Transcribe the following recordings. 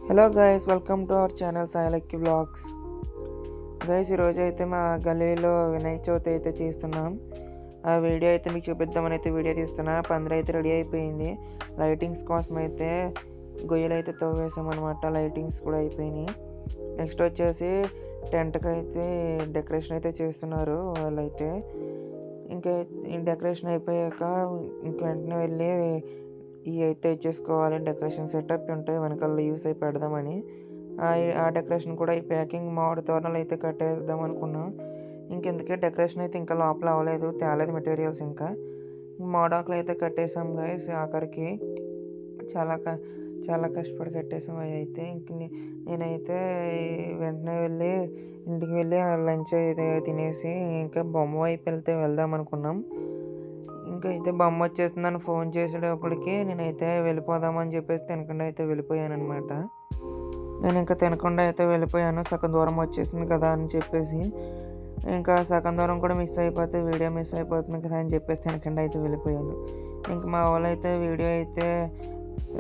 Hello guys, welcome to our channel Sai lucky vlogs. Guys, ఈరోజు అయితే మా గల్లీలో వినాయక చవితి అయితే చేస్తున్నాం. ఆ వీడియో అయితే మీకు చూపిద్దామని అయితే వీడియో తీస్తున్నా. పందిరి అయితే రెడీ అయిపోయింది. లైటింగ్స్ కోసం అయితే గొయ్యలు అయితే తవ్వేసామన్నమాట. లైటింగ్స్ కూడా అయిపోయినాయి. నెక్స్ట్ వచ్చేసి టెంట్కి అయితే డెకరేషన్ అయితే చేస్తున్నారు వాళ్ళైతే. ఇంకా ఈ డెకరేషన్ అయిపోయాక ఇంక వెంటనే వెళ్ళి ఇవి అయితే ఇచ్చేసుకోవాలి. డెకరేషన్ సెటప్ ఉంటాయి వెనకాల లీవ్స్ అయి పెడదామని. ఆ డెకరేషన్ కూడా ఈ ప్యాకింగ్ మామిడి తోరణాలు అయితే కట్టేద్దాం అనుకున్నాం. ఇంకెందుకే డెకరేషన్ అయితే ఇంకా లోపల అవ్వలేదు, తేలేదు మెటీరియల్స్. ఇంకా మామిడాకులు అయితే కట్టేసాం గైస్. ఆఖరికి చాలా చాలా కష్టపడి కట్టేసాం. అవి అయితే ఇంక నేనైతే వెంటనే వెళ్ళి ఇంటికి వెళ్ళి లంచ్ అయితే తినేసి ఇంకా బొమ్మ వైపు వెళ్దాం అనుకున్నాం. ఇంకా అయితే బొమ్మ వచ్చేస్తుందని ఫోన్ చేసేటప్పటికి నేనైతే వెళ్ళిపోదామని చెప్పేసి తినకుండా అయితే వెళ్ళిపోయాను అనమాట. నేను ఇంకా తినకుండా అయితే వెళ్ళిపోయాను. సగం దూరం వచ్చేసింది కదా అని చెప్పేసి, ఇంకా సగం దూరం కూడా మిస్ అయిపోతే వీడియో మిస్ అయిపోతుంది కదా అని చెప్పేసి తినకుండా అయితే వెళ్ళిపోయాను. ఇంక మా వాళ్ళు అయితే వీడియో అయితే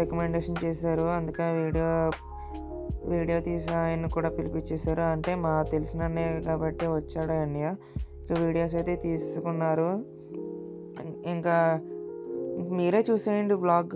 రికమెండేషన్ చేశారు. అందుకే వీడియో తీసి ఆయన కూడా పిలిపించేశారు. అంటే మా తెలిసిన అన్నయ్య కాబట్టి వచ్చాడు అన్నయ్య. ఇంకా వీడియోస్ అయితే తీసుకున్నారు. ఇంకా మీరే చూసేయండి వ్లాగ్.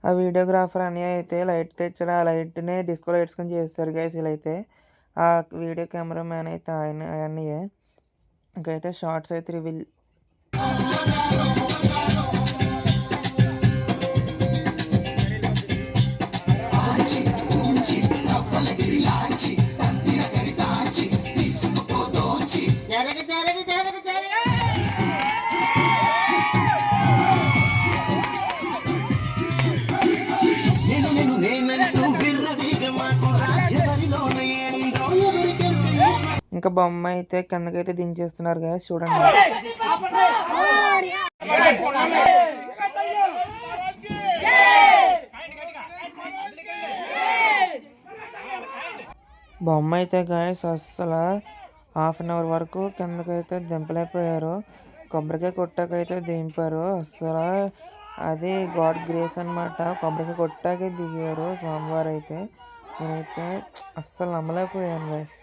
ఆ వీడియోగ్రాఫర్ అని అయితే లైట్ తెచ్చాడు. ఆ లైట్ని డిస్కో లైట్స్ కొని చేస్తారు గైస్ వీళ్ళైతే. ఆ వీడియో కెమెరా మ్యాన్ అయితే ఆయనయే. ఇంకైతే షార్ట్స్ అయితే రివీల్. ఇంకా బొమ్మ అయితే కిందకైతే దించేస్తున్నారు కదా, చూడండి. బొమ్మ అయితే గాయస్ అస్సలు ½ వరకు కిందకైతే దింపలేకపోయారు. కొబ్బరికాయ కొట్టాకైతే దింపారు. అస్సలు అది గాడ్ గ్రేస్ అనమాట. కొబ్బరికాయ కొట్టాకే దిగారు స్వామివారు అయితే. నేనైతే అస్సలు నమ్మలేకపోయాను గాయస్.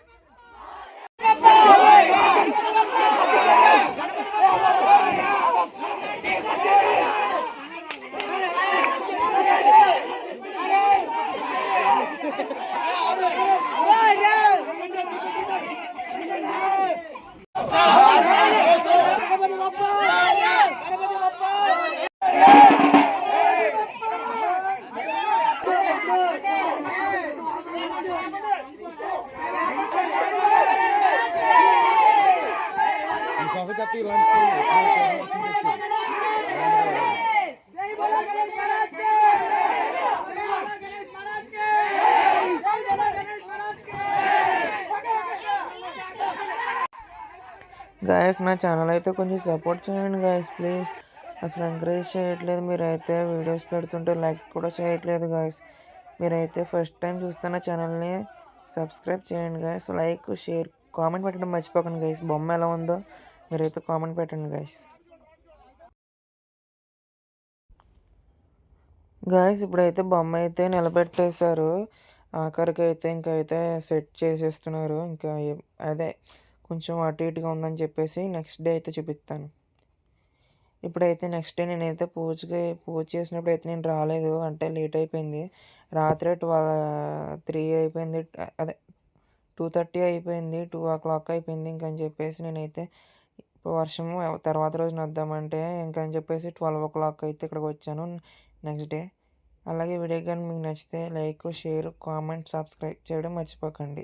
గాయస్, నా ఛానల్ అయితే కొంచెం సపోర్ట్ చేయండి గాయస్ ప్లీజ్. అసలు ఎంకరేజ్ చేయట్లేదు. మీరైతే వీడియోస్ పెడుతుంటే లైక్ కూడా చేయట్లేదు గాయస్. మీరైతే ఫస్ట్ టైం చూస్తున్న ఛానల్ని సబ్స్క్రైబ్ చేయండి గాయస్. లైక్, షేర్, కామెంట్ పెట్టడం మర్చిపోకండి గాయస్. బొమ్మ ఎలా ఉందో మీరైతే కామెంట్ పెట్టండి గాయస్. గాయస్, ఇప్పుడైతే బొమ్మ అయితే నిలబెట్టేశారు. ఆఖరికి అయితే ఇంకైతే సెట్ చేసేస్తున్నారు. ఇంకా అదే కొంచెం అటు ఇటుగా ఉందని చెప్పేసి నెక్స్ట్ డే అయితే చూపిస్తాను. ఇప్పుడైతే నెక్స్ట్ డే నేనైతే పూజ చేసినప్పుడు అయితే నేను రాలేదు, అంటే లేట్ అయిపోయింది. రాత్రే 3 అయిపోయింది. అదే 2:30 అయిపోయింది. 2:00 అయిపోయింది ఇంకని చెప్పేసి నేనైతే వర్షము తర్వాత రోజున వద్దామంటే ఇంకని చెప్పేసి 12:00 అయితే ఇక్కడికొచ్చాను నెక్స్ట్ డే. అలాగే వీడియో గాని మీకు నచ్చితే లైక్, షేర్, కామెంట్, సబ్స్క్రైబ్ చేయడం మర్చిపోకండి.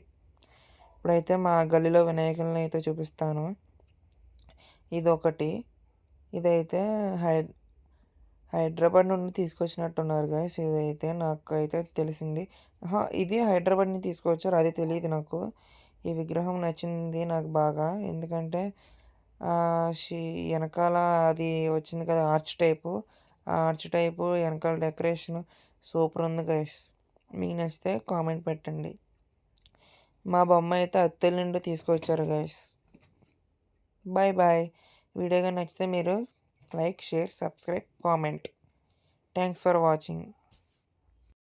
ఇప్పుడైతే మా గల్లీలో వినాయకుడిని అయితే చూపిస్తాను. ఇదొకటి. ఇదైతే హైదరాబాద్ నుండి తీసుకొచ్చినట్టున్నారు గైస్. ఇదైతే నాకైతే తెలిసింది. ఇది హైదరాబాద్ నుంచి తీసుకొచ్చారు, అది తెలియదు నాకు. ఈ విగ్రహం నచ్చింది నాకు బాగా. ఎందుకంటే వెనకాల అది వచ్చింది కదా ఆర్చ్ టైపు. ఆ ఆర్చ్ టైపు వెనకాల డెకరేషన్ సూపర్ ఉంది గైస్. మీకు నచ్చితే కామెంట్ పెట్టండి. మా బొమ్మ అయితే అత్తెల నుండి తీసుకొచ్చారు గైస్. Bye bye. వీడియో కానీ నచ్చితే మీరు like, share, subscribe, comment. Thanks for watching.